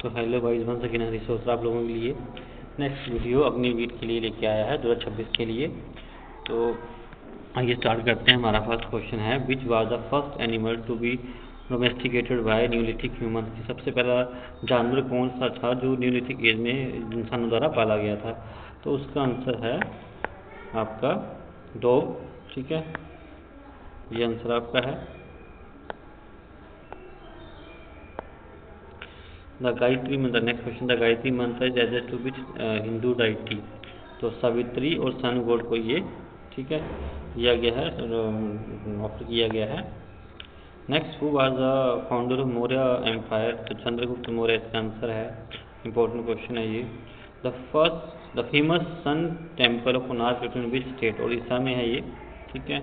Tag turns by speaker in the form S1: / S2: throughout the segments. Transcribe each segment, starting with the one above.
S1: तो hello guys, one second resource आप लोगों के लिए नेक्स्ट वीडियो अग्निवीर के लिए लेके आया है 2026 के लिए। तो आइए स्टार्ट करते हैं। हमारा फर्स्ट क्वेश्चन है, which was the first animal to be domesticated by neolithic human. सबसे पहला जानवर कौन सा था जो न्यूलिथिक एज में इंसानों द्वारा पाला गया था? तो उसका आंसर है आपका डॉग। ठीक है, ये आंसर आपका है। द गायत्री मंत्र, next question, the Gayatri mantra is added to which Hindu deity. तो सावित्री और सन गॉड को ये ठीक है किया गया है, ऑफर किया गया है। Next, who was the founder of Maurya empire. तो चंद्रगुप्त मौर्य इसका आंसर है। इंपॉर्टेंट क्वेश्चन है ये। The famous sun temple of Konark in which state. Orissa में है ये। ठीक है।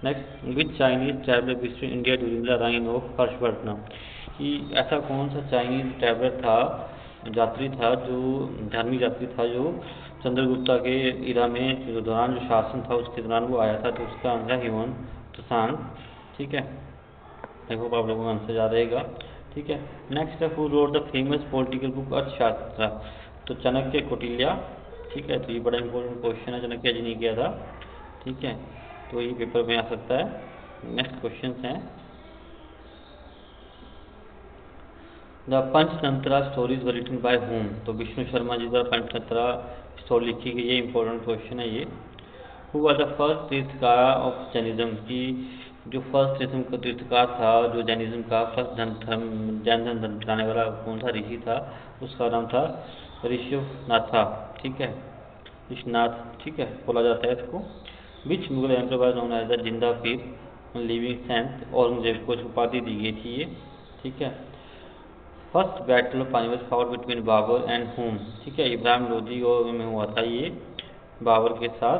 S1: Next, which Chinese traveller visited India during the reign of Harshavardhana. कि ऐसा कौन सा चाइनीज ट्रैवलर था, यात्री था, जो धार्मिक यात्री था, जो चंद्रगुप्ता के इरा में जो दौरान जो शासन था उसके दौरान वो आया था। तो उसका आंसर है ह्यूमन त्सांग। ठीक है, आई होप आप लोगों का आंसर याद रहेगा। ठीक है। नेक्स्ट है, who wrote the famous political book अर्थशास्त्र। तो चाणक्य कौटिल्य। ठीक है, तो ये बड़ा इंपॉर्टेंट क्वेश्चन है, चाणक्य जी ने किया था। ठीक है, तो ये पेपर में आ सकता है। नेक्स्ट क्वेश्चन है, the Panchatantra stories were written by whom. तो विष्णु शर्मा जी द्वारा पंचतंत्रा स्टोरी लिखी गई है। इंपॉर्टेंट क्वेश्चन है ये। Who was the first Tirthankar of Jainism. की जो फर्स्ट तीर्थकार था, जो जैनिज्म का फर्स्ट जैन धर्म चलाने वाला कौन सा ऋषि था, उसका नाम था ऋषभनाथा। ठीक है, ऋषिनाथ। ठीक है, बोला जाता है इसको। Which Mughal emperor was known as the Zinda Pir living Saint. Aurangzeb को उपाधि दी गई थी ये। ठीक है। First battle of Panipat fought between Babur and whom. ठीक है, इब्राहिम लोधी में हुआ था ये बाबर के साथ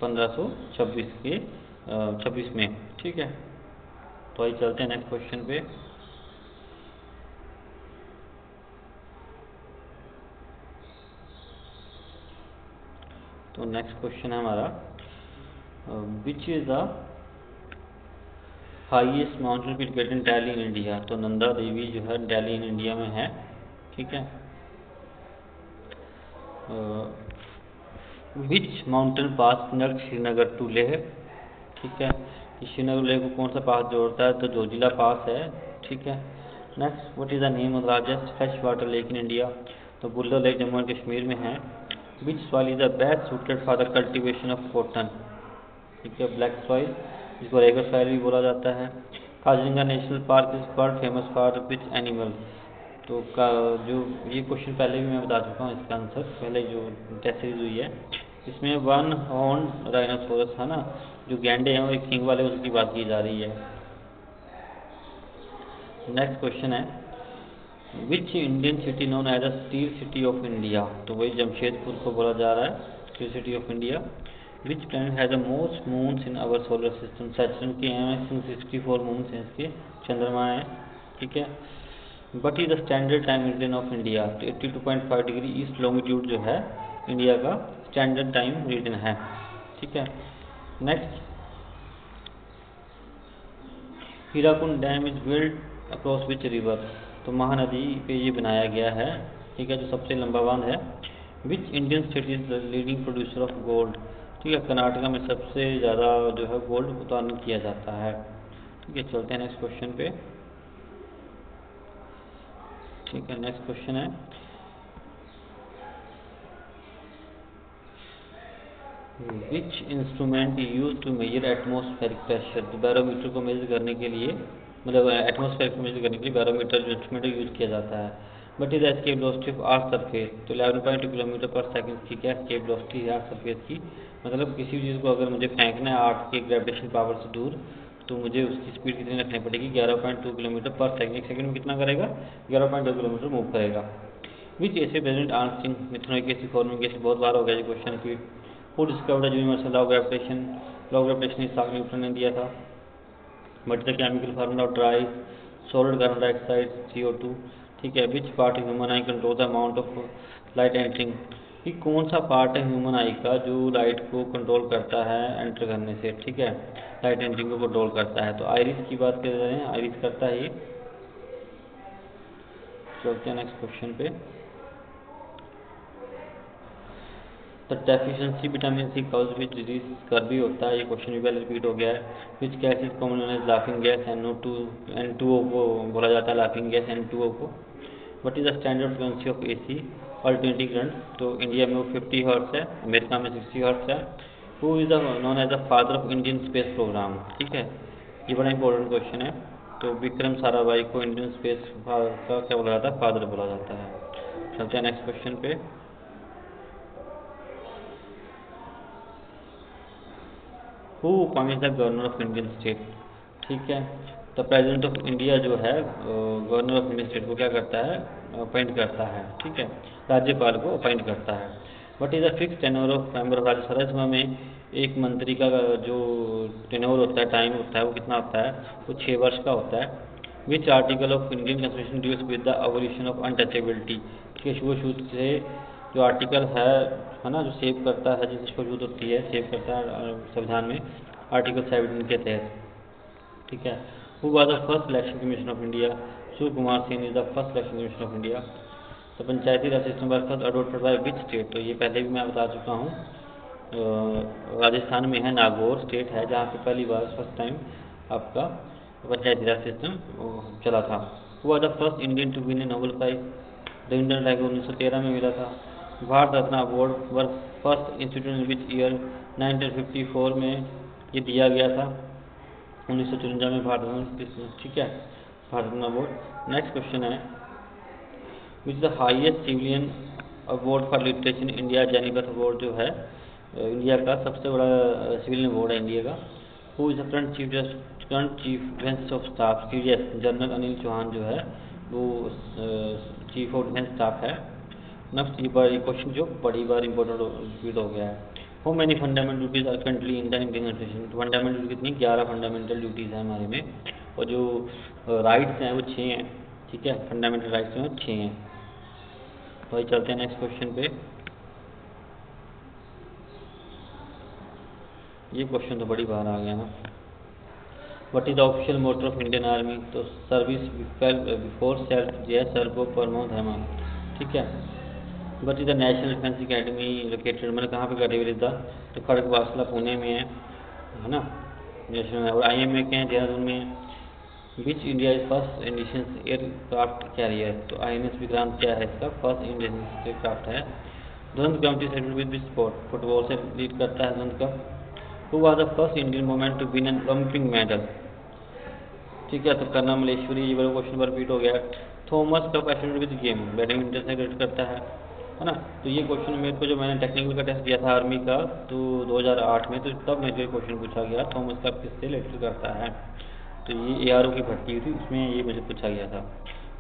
S1: 1526 में। ठीक है, तो आइए चलते हैं नेक्स्ट क्वेश्चन पे। तो नेक्स्ट क्वेश्चन है हमारा, which is the highest mountain peak located in Delhi in India. तो नंदा देवी जो है दिल्ली इन इंडिया में है। ठीक है। Which mountain pass connect Srinagar to Leh. ठीक है, श्रीनगर लेह को कौन सा पास जोड़ता है? तो जोजिला पास है। ठीक है। Next, what is the name of largest fresh water lake in India. तो बुल्ला लेक जम्मू एंड कश्मीर में है। विच soil is the best suited for the cultivation of cotton. ठीक है, ब्लैक सॉइल, जिसको रेगर सॉइल भी बोला जाता है। Kaziranga national park is world famous for which animal. तो का जो ये क्वेश्चन पहले भी मैं बता चुका हूँ, इसका आंसर पहले जो टेस्ट सीरीज हुई है इसमें वन हॉर्न राइनोसोरस था ना, जो गैंडे हैं वो एक किंग वाले, उसकी बात की जा रही है। नेक्स्ट क्वेश्चन है, which Indian city known as the steel city of India. तो वही जमशेदपुर को बोला जा रहा है steel city of India. Which planet has the most moons in our solar system. Saturn के हैं 64 मून्स हैं इसके, चंद्रमा है। ठीक है। But is the standard time region of India. तो 82.5 डिग्री ईस्ट लॉन्गिट्यूड जो है इंडिया का स्टैंडर्ड टाइम रीजन है। ठीक है। Next, Hirakud dam is built across which river. तो महानदी पे ये बनाया गया है। ठीक है, जो सबसे लंबा बांध है। Which Indian state is the leading producer of gold. ठीक है, कर्नाटका में सबसे ज़्यादा जो है गोल्ड उत्पादन किया जाता है। ठीक है, चलते हैं नेक्स्ट क्वेश्चन पे। ठीक है, नेक्स्ट क्वेश्चन है, which instrument use to measure atmospheric pressure. तो बैरोमीटर को मेजर करने के लिए, मतलब एटमॉस्फेयर को मेजर करने के लिए बैरोमीटर जो इंस्ट्रूमेंट यूज किया जाता है। But is escape velocity of आर्थ सरफेस। तो 11.2 किलोमीटर पर सेकंड की क्या एस्केप वेलोसिटी है आर्थ सरफेस की। मतलब किसी भी चीज़ को अगर मुझे फेंकना है आर्थ के ग्रेविटेशन पावर से दूर, तो मुझे उसकी स्पीड कितनी रखनी पड़ेगी? 11.2 किलोमीटर पर सेकंड। एक सेकंड में कितना करेगा? 11.2 किलोमीटर मूव करेगा। Which acid present answering methanoic acid formic acid. बहुत बार हो गया ये क्वेश्चन की। Who discovered the universal law of gravitation. Law of gravitation Isaac Newton ने दिया था। But the chemical formula of dry solid carbon dioxide CO2। ठीक है। Which part of human eye control the amount of light entering. कि कौन सा part है human आई का जो लाइट को कंट्रोल करता है एंटर करने से। ठीक है, लाइट एंटरिंग को कंट्रोल करता है। तो आइरिस की बात कर रहे हैं, आइरिस करता है ये। चलते हैं नेक्स्ट क्वेश्चन पे। The deficiency vitamin C cause which disease scurvy होता है, ये क्वेश्चन भी पहले रिपीट हो गया है। Which gas is common known as laughing gas, N2O को बोला जाता है लाफिंग गैस N2O को। What is the standard frequency of AC alternating current, तो इंडिया में वो 50 हर्ट्ज है, अमेरिका में 60 हर्ट्ज है। Who is known as the father of Indian space programme, ठीक है, ये बड़ा इंपॉर्टेंट क्वेश्चन है। तो विक्रम साराभाई को इंडियन स्पेस का क्या बोला जाता है, फादर बोला जाता है। चलते हैं नेक्स्ट क्वेश्चन पे। Who appoints the governor of Indian state, ठीक है, तो प्रेसिडेंट ऑफ इंडिया जो है गवर्नर ऑफ इंडियन स्टेट को क्या करता है, अपॉइंट करता है, ठीक है, राज्यपाल को अपॉइंट करता है। What is the fix tenure of member of Rajya Sabha, Rajya Sabha में एक मंत्री का जो टेन्योर होता है, टाइम होता है, वो कितना होता है, वो 6 वर्ष का होता है। Which article of Indian constitution deals with the abolition of untouchability, ठीक है, छुआछूत से जो आर्टिकल है ना, जो सेव करता है, जिसकी छुआछूत होती है, सेव करता है संविधान में, आर्टिकल 17 के तहत, ठीक है। Who was the first election commission of India, Shiv Kumar Sen is the first election commission of India. तो panchayati raj system first adopted by which state, तो ये पहले भी मैं बता चुका हूँ, राजस्थान में है, नागौर स्टेट है, जहाँ पे पहली बार फर्स्ट टाइम आपका पंचायती राज सिस्टम चला था। Who was the first Indian to win a Nobel prize, Rabindranath Tagore 1913 में मिला था। Bharat Ratna award were first institute in which year, 1954 में ये दिया गया था, 1954 में भारत रत्न, ठीक है, Bharat Ratna award. Next question है, which the highest civilian award for literature in India, जेनिफर अवार्ड जो है इंडिया का सबसे बड़ा सिविलियन अवार्ड है इंडिया का। Who is the current chief defence of staff, CDS general Anil Chauhan जो है वो चीफ ऑफ डिफेंस स्टाफ है। नेक्स्ट ये क्वेश्चन जो बड़ी बार इंपॉर्टेंट रिपीट हो गया है, how many fundamental duties are currently in the Indian constitution, fundamental duty कितनी, 11 फंडामेंटल ड्यूटीज़ हैं हमारे में, और जो राइट्स हैं वो 6 हैं, ठीक है, फंडामेंटल राइट्स में 6 हैं। तो भाई चलते हैं नेक्स्ट क्वेश्चन पे। ये क्वेश्चन तो बड़ी बार आ गया ना। What is the official motto of Indian army, तो सर्विस बिफोर सेल्फ, जय सर्वो परमो धर्मा, ठीक है। What is the national defence academy located, मैंने कहाँ पे करी हुई था, तो खड़गवासला पुणे में है ना, नेशनल, और IMA के हैं देहरादून में। Which India is first Indian aircraft carrier, तो INS विक्रांत क्या है इसका फर्स्ट इंडियन एयरक्राफ्ट है। Durand committee selected with sport, football से लीड करता है धुरंध का। Who was the first Indian women to win an Olympic medal, ठीक है, तो करना मलेश्वरी, ये बड़ा क्वेश्चन पर रिपीट हो गया। Thomas cup associated with game, badminton से रिलेट करता है ना। तो ये क्वेश्चन मेरे को, जो मैंने टेक्निकल का टेस्ट दिया था आर्मी का, तो 2008 में, तो तब मेरे को क्वेश्चन पूछा गया थॉमस कप किससे रिलेटेड करता है, तो ये ARO की भर्ती हुई थी, उसमें ये मुझे पूछा गया था।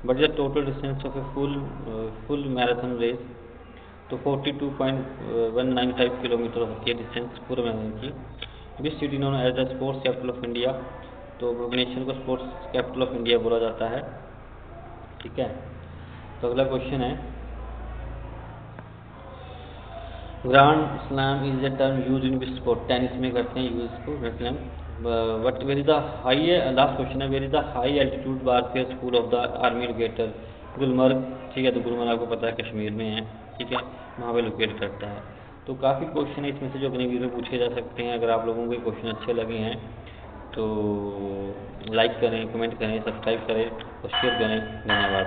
S1: But the total distance of a full marathon race, तो 42.195 किलोमीटर होती है डिस्टेंस पूरे मैराथन की। Which city known as the sports capital of India, तो भुवनेश्वर को स्पोर्ट्स कैपिटल ऑफ इंडिया बोला जाता है, ठीक है। तो अगला क्वेश्चन है, grand slam is a term use in which sport, tennis में करते हैं यूज इसको grand slam. What where is the high, last question है, where is the high altitude warfare school of the army located, Gulmarg, ठीक है, तो गुलमर्ग आपको पता है कश्मीर में है, ठीक है, वहाँ पे लोकेट करता है। तो काफ़ी क्वेश्चन है इसमें से जो अपने वीडियो में पूछे जा सकते हैं। अगर आप लोगों को क्वेश्चन अच्छे लगे हैं तो लाइक करें, कमेंट करें, सब्सक्राइब करें और शेयर करें। धन्यवाद।